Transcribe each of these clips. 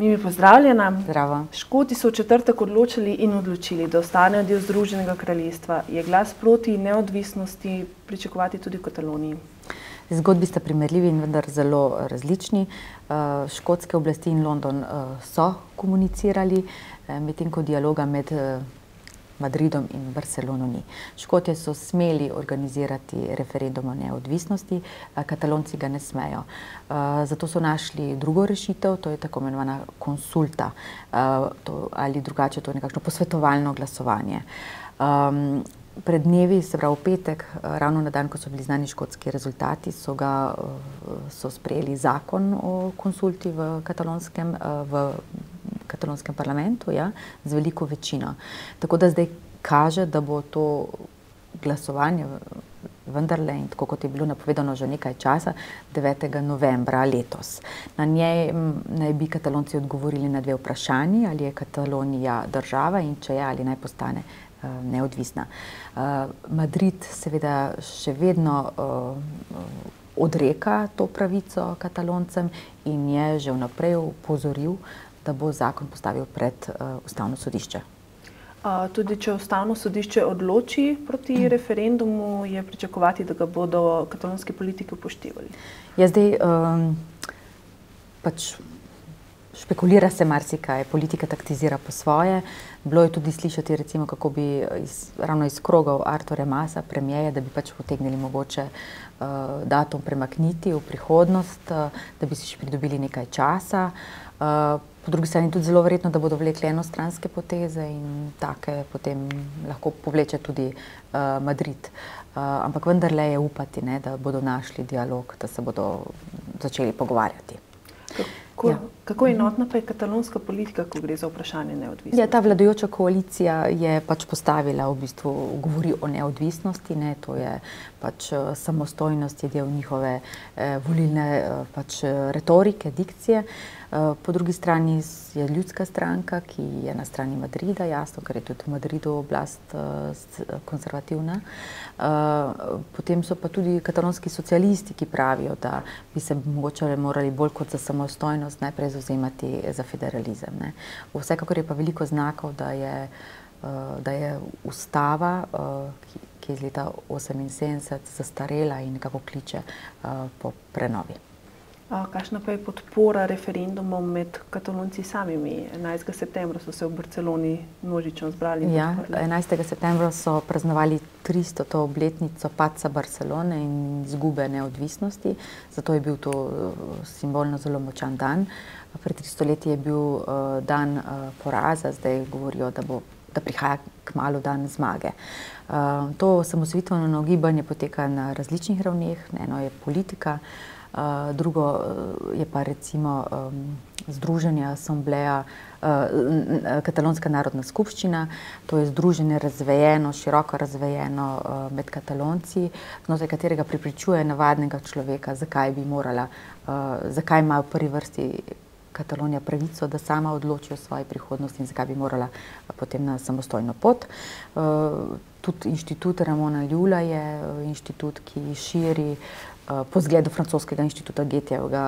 Mimi, pozdravljena. Zdravo. Škoti so v četrtek odločili in odločili, da ostanejo del Združenega kraljestva. Je glas proti neodvisnosti pričakovati tudi v Kataloniji? Zgodbi sta primerljivi in vendar zelo različni. Škotske oblasti in London so komunicirali, medtem ko dialoga med Madridom in Barcelono ni. Škotje so smeli organizirati referendum o neodvisnosti, Katalonci ga ne smejo. Zato so našli drugo rešitev, to je tako imenovana konsulta, ali drugače to je nekakšno posvetovalno glasovanje. Pred dnevi, se pravi v petek, ravno na dan, ko so bili znani škotski rezultati, so sprejeli zakon o konsulti v katalonskem parlamentu, ja, z veliko večino. Tako da zdaj kaže, da bo to glasovanje vendarle, in tako kot je bilo napovedano že nekaj časa, 9. novembra letos. Na njej naj bi Katalonci odgovorili na dve vprašanji, ali je Katalonija država in če je, ali naj postane neodvisna. Madrid seveda še vedno odreka to pravico Kataloncem in je že vnaprej opozoril, da bo zakon postavil pred Ustavno sodišče. Tudi če Ustavno sodišče odloči proti referendumu, je pričakovati, da ga bodo katalonski politiki upoštevali? Ja, zdaj pač špekulira se marsikaj, politika taktizira po svoje. Bilo je tudi slišati, recimo, kako bi ravno iz krogov Arturja Masa, premierja, da bi pač potegnili mogoče datum premakniti v prihodnost, da bi si še pridobili nekaj časa. Po drugi strani tudi zelo verjetno, da bodo vlekli enostranske poteze in take potem lahko povleče tudi Madrid. Ampak vendarle je upati, da bodo našli dialog, da se bodo začeli pogovarjati. Kako enotna pa je katalonska politika, ko gre za vprašanje neodvisnosti? Ja, ta vladajoča koalicija je pač postavila, v bistvu govori o neodvisnosti, to je pač samostojnost, je del njihove volilne pač retorike, dikcije. Po drugi strani je Ljudska stranka, ki je na strani Madrida, jasno, ker je tudi v Madridu oblast konservativna. Potem so pa tudi katalonski socialisti, ki pravijo, da bi se mogoče morali bolj kot za samostojnost najprej zavzemati za federalizem. Vsekakor je pa veliko znakov, da je ustava, ki je iz leta 1978 zastarela in nekako kliče po prenovi. Kakšna pa je podpora referendumom med Katalonci samimi? 11. septembra so se v Barceloni množično zbrali. Ja, 11. septembra so praznovali 300. obletnico padca Barcelone in izgube neodvisnosti, zato je bil to simbolno zelo močan dan. Pred 300 leti je bil dan poraza, zdaj govorijo, da prihaja kmalu dan zmage. To osamosvojitveno gibanje poteka na različnih ravneh, eno je politika, drugo je pa recimo Združenje asambleja, Katalonska narodna skupščina, to je združenje razvejeno, široko razvejeno med Katalonci, znotraj katerega prepričuje navadnega človeka, zakaj ima v prvi vrsti Katalonija pravico, da sama odloči o svoji prihodnosti in zakaj bi morala potem na samostojno pot. Tudi inštitut Ramona Llulla je inštitut, ki širi po zgledu francoskega inštituta Goethejevega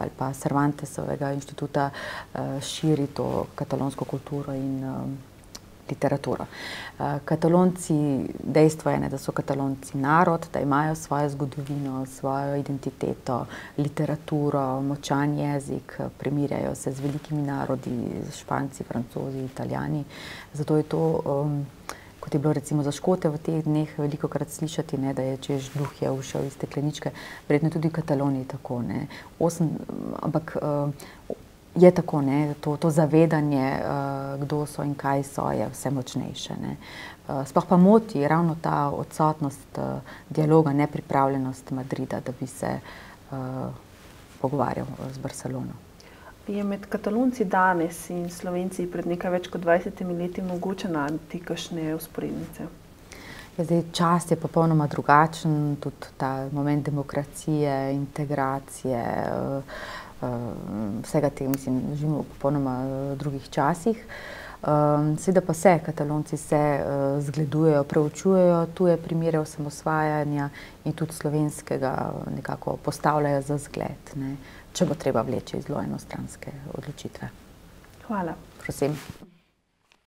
ali pa Cervantesovega inštituta, širi to katalonsko kulturo in literaturo. Katalonci, dejstvo je, da so Katalonci narod, da imajo svojo zgodovino, svojo identiteto, literaturo, močan jezik, primerjajo se z velikimi narodi, Španci, Francozi, Italijani. Zato je to, kot je bilo recimo za Škote v teh dneh velikokrat slišati, da je češ duh je ušel iz stekleničke, verjetno tudi v Kataloniji tako. Ampak je tako, to zavedanje, kdo so in kaj so, je vse močnejše. Sploh pa moti ravno ta odsotnost dialoga, nepripravljenost Madrida, da bi se pogovarjal z Barcelono. Je med Katalonci danes in Slovenci pred nekaj več kot 20 leti mogoče najti kakšne vzporednice? Zdaj, čas je popolnoma drugačen, tudi ta moment demokracije, integracije, vsega tega, mislim, živimo v popolnoma drugih časih. Seveda pa Katalonci se zgledujejo, preučujejo tuje primere osamosvajanja in tudi slovenskega nekako postavljajo za zgled. če bo treba vleči zelo enostranske odločitve. Hvala. Prosim.